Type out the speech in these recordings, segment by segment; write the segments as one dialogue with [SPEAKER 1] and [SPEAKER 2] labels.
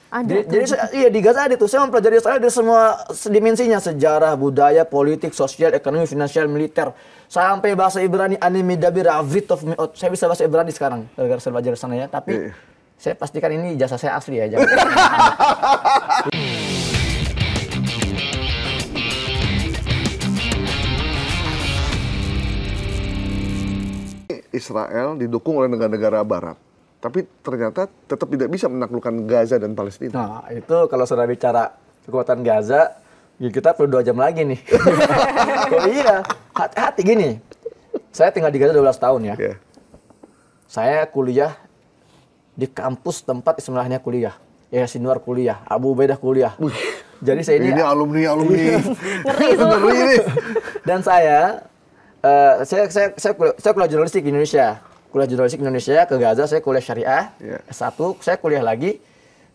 [SPEAKER 1] Iya di Gaza ada tuh. Saya mempelajari Israel dari semua dimensinya, sejarah, budaya, politik, sosial, ekonomi, finansial, militer, sampai bahasa Ibrani, anime, dabir, avrit of meot. Saya bisa bahasa Ibrani sekarang gara-gara saya belajar sana ya. Tapi saya pastikan ini ijazah saya asli ya. Jangan.
[SPEAKER 2] Israel didukung oleh negara-negara Barat, tapi ternyata tetap tidak bisa menaklukkan Gaza dan Palestina.
[SPEAKER 1] Nah, itu kalau sudah bicara kekuatan Gaza, ya kita perlu 2 jam lagi nih. Oh iya, hati-hati gini. Saya tinggal di Gaza 12 tahun ya.
[SPEAKER 2] Yeah.
[SPEAKER 1] Saya kuliah di kampus tempat istilahnya kuliah. Ya Sinwar kuliah, Abu Ubaidah kuliah. Jadi saya ini
[SPEAKER 2] alumni.
[SPEAKER 3] Ngeri itu.
[SPEAKER 1] Dan saya kuliah jurnalistik di Indonesia. Kuliah jurnalistik Indonesia ke Gaza, saya kuliah syariah. S1, saya kuliah lagi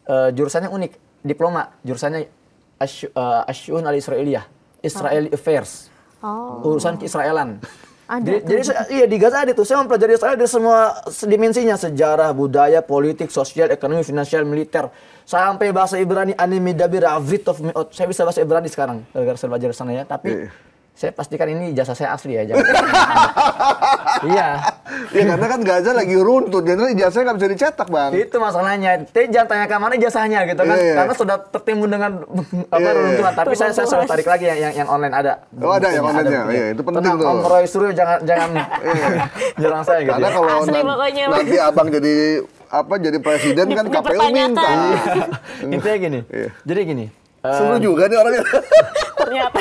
[SPEAKER 1] jurusannya unik, diploma. Jurusannya Asy'un al-Israiliyah, Israeli Affairs. Urusan keisraelan. Jadi di Gaza ada tuh. Saya mempelajari Israel dari semua dimensinya, sejarah, budaya, politik, sosial, ekonomi, finansial, militer, sampai bahasa Ibrani, anime, dabir, avrit of meot. Saya bisa bahasa Ibrani sekarang gara-gara saya belajar sana ya. Tapi saya pastikan ini ijazah saya asli ya. Jangan. Iya.
[SPEAKER 2] Ya karena kan Gaza lagi runtuh, jadi ijazahnya nggak bisa dicetak, Bang.
[SPEAKER 1] Itu masalahnya. Tapi jangan tanya ke mana ijazahnya gitu kan. Karena sudah tertimbun dengan reruntuhan. Tapi saya sudah tarik lagi yang online ada.
[SPEAKER 2] Oh ada yang online-nya. Iya, itu penting tuh.
[SPEAKER 1] Om Roy Suryo jangan nyerang saya gitu.
[SPEAKER 2] Karena kalau nanti Abang jadi presiden kan KPU minta.
[SPEAKER 1] Intinya gini. Jadi gini.
[SPEAKER 2] Seru juga nih orangnya.
[SPEAKER 3] Ternyata.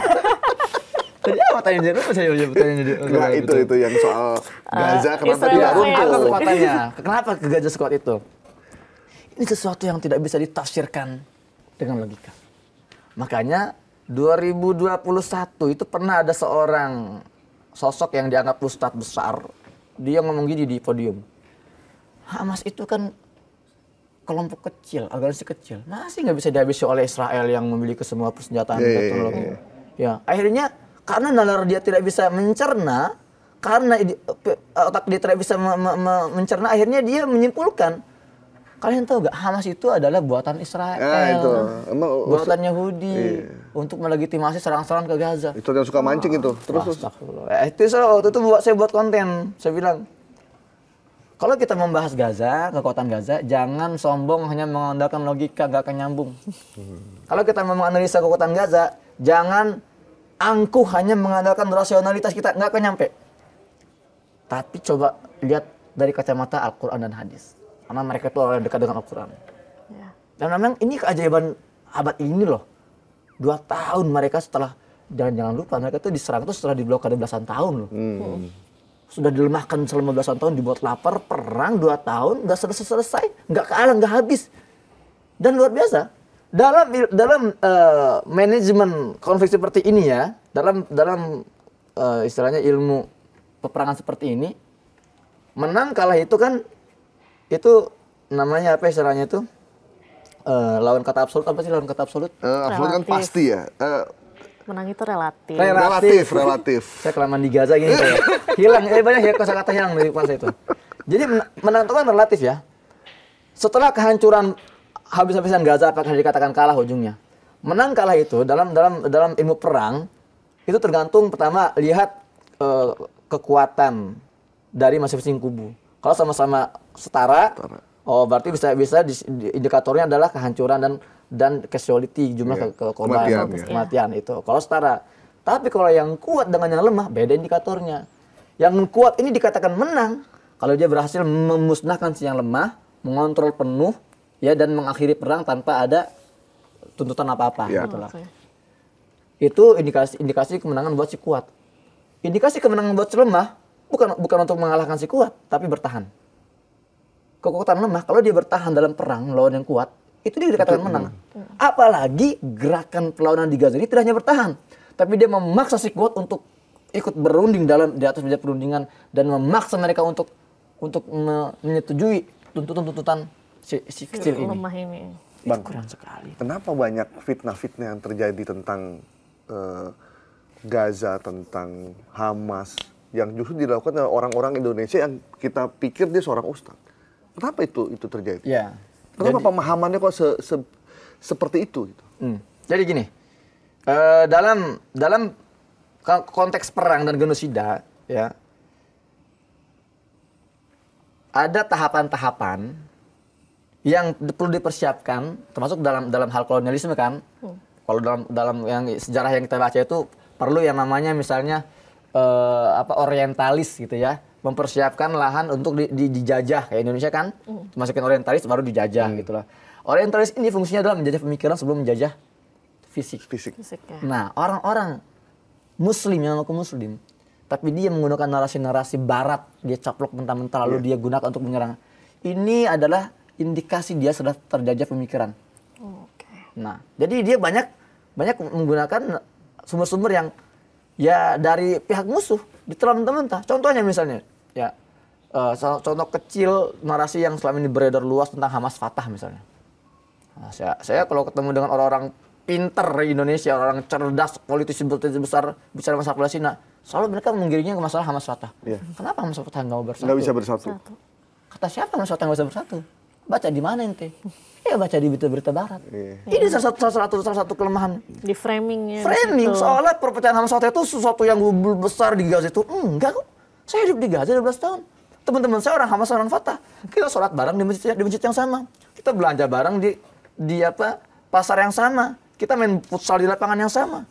[SPEAKER 1] Tadi apa tanya jadi?
[SPEAKER 2] Nah, itu yang soal Gaza kenapa tidak runtuh?
[SPEAKER 1] Kekuatannya. Kenapa ke Gaza sekuat itu? Ini sesuatu yang tidak bisa ditafsirkan dengan logika. Makanya 2021 itu pernah ada seorang sosok yang dianggap ustadz besar. Dia ngomong gini di podium. Hamas itu kan kelompok kecil, organisasi kecil. Masih nggak bisa dihabisi oleh Israel yang memiliki semua persenjataan dan teknologi. Ya, akhirnya karena nalar dia tidak bisa mencerna, karena otak dia tidak bisa mencerna, akhirnya dia menyimpulkan, kalian tahu gak, Hamas itu adalah buatan Israel, buatan Yahudi, untuk melegitimasi serangan-serangan ke Gaza.
[SPEAKER 2] Itu yang suka mancing itu. Terus
[SPEAKER 1] itu saya buat konten, saya bilang, kalau kita membahas Gaza, kekuatan Gaza, jangan sombong hanya mengandalkan logika, gak akan nyambung. Kalau kita mau menganalisa kekuatan Gaza, jangan angkuh hanya mengandalkan rasionalitas kita, nggak akan nyampe. Tapi coba lihat dari kacamata Al-Quran dan hadis. Karena mereka itu orang yang dekat dengan Al-Quran. Dan memang ini keajaiban abad ini loh. 2 tahun mereka setelah, jangan lupa mereka itu diserang itu setelah diblokade belasan tahun loh. Sudah dilemahkan selama belasan tahun, dibuat lapar, perang 2 tahun, nggak selesai, nggak kalah, nggak habis. Dan luar biasa. Dalam manajemen konflik seperti ini ya, dalam istilahnya ilmu peperangan seperti ini, menang kalah itu kan, itu namanya apa istilahnya itu, lawan kata absolut, apa sih lawan kata absolut?
[SPEAKER 2] Absolut kan pasti ya.
[SPEAKER 3] Menang itu relatif.
[SPEAKER 2] Relatif.
[SPEAKER 1] Saya kelamaan di Gaza gini saya. Hilang, banyak ya kata-kata hilang dari kepala saya itu. Jadi menang itu kan relatif ya. Setelah kehancuran habis-habisan Gaza, apakah dikatakan kalah ujungnya? Menang kalah itu dalam ilmu perang itu tergantung pertama lihat kekuatan dari masing-masing kubu. Kalau sama-sama setara, oh berarti bisa indikatornya adalah kehancuran dan casualty, jumlah korban, kematian itu. Kalau setara. Tapi kalau yang kuat dengan yang lemah, beda indikatornya. Yang kuat ini dikatakan menang kalau dia berhasil memusnahkan si yang lemah, mengontrol penuh, ya, dan mengakhiri perang tanpa ada tuntutan apa-apa. Gitu lah. Itu indikasi kemenangan buat si kuat. Indikasi kemenangan buat si lemah bukan untuk mengalahkan si kuat, tapi bertahan. Kekuatan lemah kalau dia bertahan dalam perang melawan yang kuat, itu dia dikatakan menang. Apalagi gerakan perlawanan di Gaza ini tidak hanya bertahan, tapi dia memaksa si kuat untuk ikut berunding di atas meja perundingan dan memaksa mereka untuk menyetujui tuntutan si kecil ini.
[SPEAKER 3] Lemah ini.
[SPEAKER 2] Bang,
[SPEAKER 1] kurang sekali.
[SPEAKER 2] Kenapa banyak fitnah-fitnah yang terjadi tentang Gaza, tentang Hamas, yang justru dilakukan oleh orang-orang Indonesia yang kita pikir dia seorang ustadz? Kenapa itu terjadi?
[SPEAKER 1] Ya.
[SPEAKER 2] Kenapa pemahamannya kok seperti itu gitu.
[SPEAKER 1] Jadi gini, dalam konteks perang dan genosida, ya, ada tahapan-tahapan yang perlu dipersiapkan, termasuk dalam hal kolonialisme kan. Kalau dalam yang sejarah yang kita baca itu perlu yang namanya misalnya orientalis gitu ya, mempersiapkan lahan untuk dijajah kayak Indonesia kan, masukin orientalis baru dijajah gitu lah. Orientalis ini fungsinya adalah menjajah pemikiran sebelum menjajah fisik.
[SPEAKER 3] Fisiknya.
[SPEAKER 1] Nah, orang-orang Muslim yang mengaku Muslim, tapi dia menggunakan narasi-narasi Barat, dia caplok mentah-mentah lalu dia gunakan untuk menyerang. Ini adalah indikasi dia sudah terjajah pemikiran.
[SPEAKER 3] Oke.
[SPEAKER 1] Nah, jadi dia banyak menggunakan sumber-sumber yang ya dari pihak musuh ditelan mentah-mentah. Contohnya misalnya, ya contoh kecil narasi yang selama ini beredar luas tentang Hamas Fatah misalnya. Nah, saya kalau ketemu dengan orang-orang pinter di Indonesia, orang cerdas, politisi besar bicara masalah Palestina, selalu mereka menggiringnya ke masalah Hamas Fatah.
[SPEAKER 2] Iya.
[SPEAKER 1] Kenapa Hamas Fatah nggak mau bersatu?
[SPEAKER 2] Nggak bisa bersatu.
[SPEAKER 1] Kata siapa Hamas Fatah nggak bisa bersatu? Baca di mana ente? Ya baca di berita-berita Barat.
[SPEAKER 2] Iya.
[SPEAKER 1] Ini salah satu kelemahan.
[SPEAKER 3] Di framingnya.
[SPEAKER 1] Framing
[SPEAKER 3] di situ.
[SPEAKER 1] seolah perpecahan Hamas Fatah itu sesuatu yang besar di Gaza itu. Enggak kok. Saya hidup di Gaza 12 tahun. Teman-teman saya orang Hamas, orang Fatah. Kita sholat bareng di masjid yang sama. Kita belanja bareng di pasar yang sama. Kita main futsal di lapangan yang sama.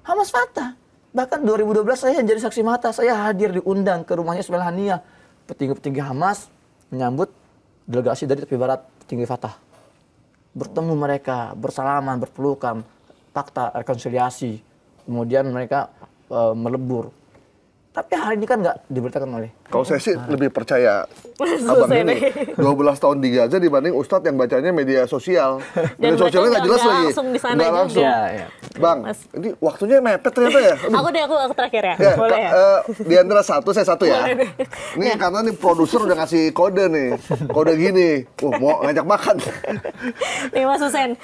[SPEAKER 1] Hamas Fatah. Bahkan 2012 saya jadi saksi mata. Saya hadir diundang ke rumahnya Ismail Haniyah. Petinggi-petinggi Hamas menyambut delegasi dari tepi barat petinggi Fatah. Bertemu mereka, bersalaman, berpelukan, fakta rekonsiliasi. Kemudian mereka melebur. Tapi hal ini kan nggak diberitakan oleh.
[SPEAKER 2] Kalau saya sih lebih percaya abang ini 12 tahun di Gaza dibanding Ustadz yang bacanya media sosial. Media
[SPEAKER 3] Dan
[SPEAKER 2] sosialnya nggak jelas lagi.
[SPEAKER 3] langsung di sana
[SPEAKER 2] Nggak
[SPEAKER 3] juga.
[SPEAKER 2] langsung.
[SPEAKER 1] Ya.
[SPEAKER 2] Bang,
[SPEAKER 3] Mas.
[SPEAKER 2] ini waktunya mepet ternyata ya. Aduh.
[SPEAKER 3] Aku terakhir ya.
[SPEAKER 2] Ya,
[SPEAKER 3] Boleh ya?
[SPEAKER 2] di antara saya satu ya. Ini karena nih produser udah ngasih kode nih. Kode gini. Mau ngajak makan.
[SPEAKER 3] Nih Mas Hussein.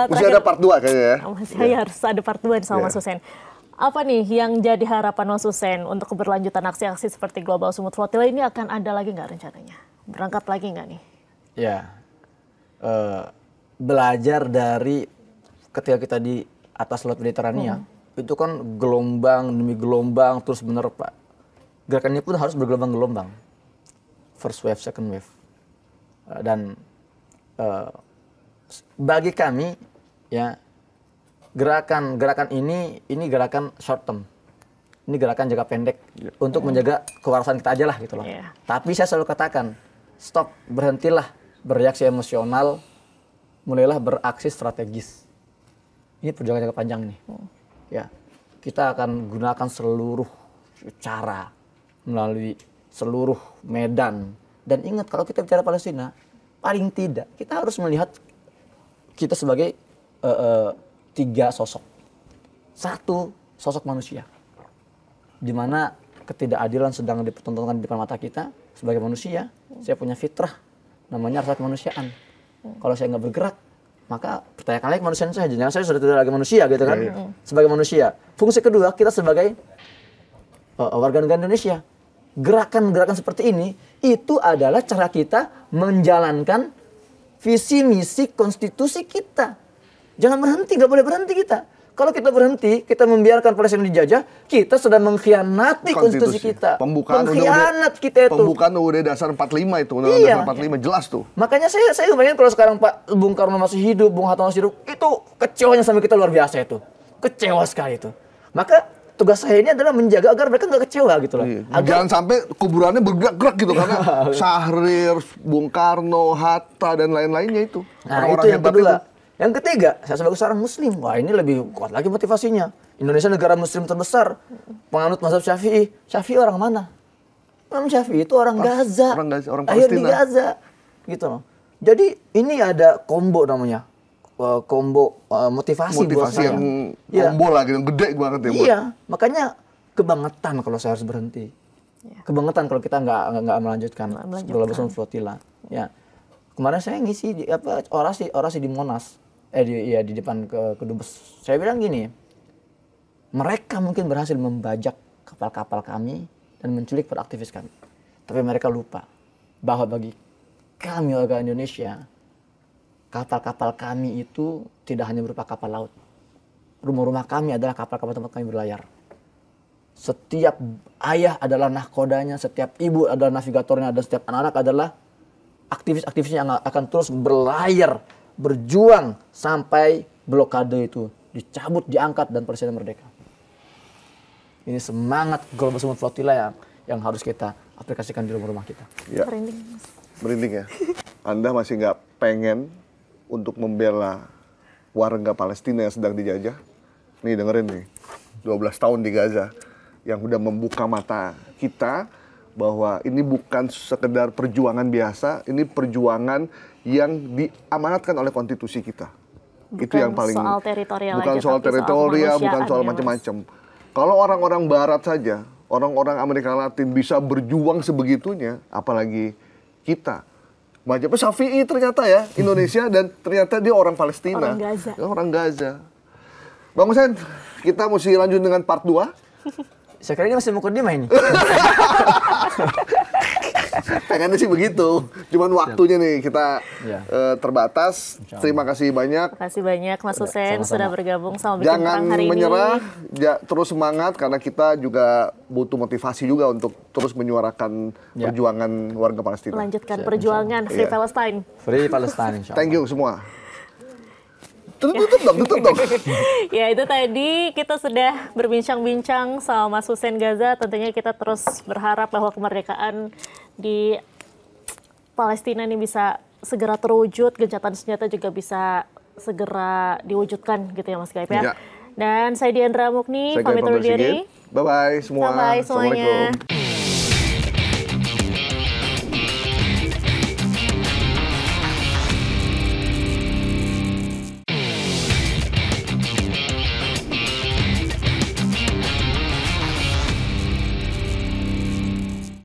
[SPEAKER 2] Masih ada part 2 kayaknya ya.
[SPEAKER 3] Masih harus ada part 2 sama Mas Hussein. Apa nih yang jadi harapan Mas Hussein untuk keberlanjutan aksi-aksi seperti Global Sumut Flotilla ini akan ada lagi nggak rencananya? Berangkat lagi nggak nih?
[SPEAKER 1] Ya, belajar dari ketika kita di atas Laut Mediterania, itu kan gelombang demi gelombang terus menerpa. Gerakannya pun harus bergelombang-gelombang. First wave, second wave. Dan bagi kami, ya gerakan ini gerakan short term. Ini gerakan jangka pendek untuk menjaga kewarasan kita aja lah gitu loh.
[SPEAKER 3] Yeah.
[SPEAKER 1] Tapi saya selalu katakan, stop, berhentilah bereaksi emosional, mulailah beraksi strategis. Ini perjuangan jangka panjang nih. Ya, kita akan gunakan seluruh cara melalui seluruh medan. Dan ingat kalau kita bicara Palestina, paling tidak kita harus melihat kita sebagai 3 sosok. 1, sosok manusia. Di mana ketidakadilan sedang dipertontonkan di depan mata kita sebagai manusia. Saya punya fitrah, namanya rasa kemanusiaan. Kalau saya nggak bergerak, maka pertanyakan lagi kemanusiaan saya. Jangan saya sudah tidak lagi manusia gitu kan. Sebagai manusia. Fungsi kedua, kita sebagai warga negara Indonesia. Gerakan-gerakan seperti ini, itu adalah cara kita menjalankan visi misi konstitusi kita. Jangan berhenti, nggak boleh berhenti kita. Kalau kita berhenti, kita membiarkan Palestina dijajah, kita sudah mengkhianati konstitusi kita. Pengkhianat kita itu.
[SPEAKER 2] Pembukaan UUD Dasar 45 itu, Undang-Undang Dasar 45 jelas tuh.
[SPEAKER 1] Makanya saya bayangin kalau sekarang Pak Bung Karno masih hidup, Bung Hatta masih hidup, itu kecewanya sama kita luar biasa itu. Kecewa sekali itu. Maka tugas saya ini adalah menjaga agar mereka nggak kecewa gitu loh.
[SPEAKER 2] Jangan sampai kuburannya bergerak-gerak gitu karena Syahrir, Bung Karno, Hatta dan lain-lainnya itu.
[SPEAKER 1] Nah,
[SPEAKER 2] Orang-orang
[SPEAKER 1] itu yang
[SPEAKER 2] hebat
[SPEAKER 1] kedua.
[SPEAKER 2] itu.
[SPEAKER 1] Yang ketiga, saya sebagai seorang muslim, wah ini lebih kuat lagi motivasinya. Indonesia negara muslim terbesar, penganut mazhab Syafi'i. Syafi'i orang mana? Imam Syafi'i itu orang Gaza.
[SPEAKER 2] Orang
[SPEAKER 1] lahir di
[SPEAKER 2] Palestina.
[SPEAKER 1] Gaza. Gitu loh. Jadi ini ada combo namanya. Combo motivasi buat saya.
[SPEAKER 2] Yang combo lagi, yang gede banget ya.
[SPEAKER 1] Iya, makanya kebangetan kalau saya harus berhenti. Kebangetan kalau kita nggak melanjutkan Global Sumut Flotilla. Ya. Kemarin saya ngisi orasi di Monas. Di depan Kedubes. Saya bilang gini, mereka mungkin berhasil membajak kapal-kapal kami dan menculik para aktivis kami. Tapi mereka lupa bahwa bagi kami warga Indonesia, kapal-kapal kami itu tidak hanya berupa kapal laut. Rumah-rumah kami adalah kapal-kapal tempat kami berlayar. Setiap ayah adalah nahkodanya, setiap ibu adalah navigatornya, dan setiap anak-anak adalah aktivis-aktivisnya yang akan terus berlayar, berjuang sampai blokade itu dicabut, diangkat, dan Palestina merdeka. Ini semangat Global Smooth Flotilla yang harus kita aplikasikan di rumah-rumah kita.
[SPEAKER 2] Ya. Merinding ya. Anda masih nggak pengen untuk membela warga Palestina yang sedang dijajah? Nih dengerin nih, 12 tahun di Gaza yang udah membuka mata kita bahwa ini bukan sekedar perjuangan biasa, ini perjuangan yang diamanatkan oleh konstitusi kita.
[SPEAKER 3] Bukan
[SPEAKER 2] itu yang paling
[SPEAKER 3] soal teritorial
[SPEAKER 2] bukan
[SPEAKER 3] aja,
[SPEAKER 2] soal
[SPEAKER 3] tapi
[SPEAKER 2] teritorial,
[SPEAKER 3] soal
[SPEAKER 2] bukan soal
[SPEAKER 3] kemanusiaan ya,
[SPEAKER 2] macam-macam. Kalau orang-orang Barat saja, orang-orang Amerika Latin bisa berjuang sebegitunya, apalagi kita. Macamnya Syafi'i ternyata ya, Indonesia, dan ternyata dia orang Palestina.
[SPEAKER 3] Orang Gaza.
[SPEAKER 2] Orang Gaza. Bang Hussein, kita mesti lanjut dengan part 2.
[SPEAKER 1] Saya kira ini masih mukadimah ini.
[SPEAKER 2] Pengennya sih begitu. Cuman waktunya nih kita
[SPEAKER 1] Ya.
[SPEAKER 2] terbatas. Terima kasih banyak.
[SPEAKER 3] Terima kasih banyak Mas Hussein
[SPEAKER 1] Sama-sama.
[SPEAKER 3] sudah bergabung sama Bikin
[SPEAKER 2] Jangan
[SPEAKER 3] Perang hari
[SPEAKER 2] menyerah,
[SPEAKER 3] ini.
[SPEAKER 2] terus semangat karena kita juga butuh motivasi juga untuk terus menyuarakan
[SPEAKER 1] Ya.
[SPEAKER 2] perjuangan warga Palestina.
[SPEAKER 3] Melanjutkan perjuangan Free
[SPEAKER 2] Iya.
[SPEAKER 3] Palestine.
[SPEAKER 1] Free Palestine, insya Allah.
[SPEAKER 2] Thank you semua. Tutup dong.
[SPEAKER 3] Ya itu tadi kita sudah berbincang-bincang sama Mas Hussein Gaza. Tentunya kita terus berharap bahwa kemerdekaan di Palestina ini bisa segera terwujud, gencatan senjata juga bisa segera diwujudkan gitu ya Mas Gaib ya.
[SPEAKER 2] Ya.
[SPEAKER 3] Dan saya Diandra Mukni,
[SPEAKER 2] Saya
[SPEAKER 3] pamit undur
[SPEAKER 2] Gaib Sigit.
[SPEAKER 3] diri.
[SPEAKER 2] Bye-bye semua.
[SPEAKER 3] Bye-bye semuanya.
[SPEAKER 2] Assalamualaikum.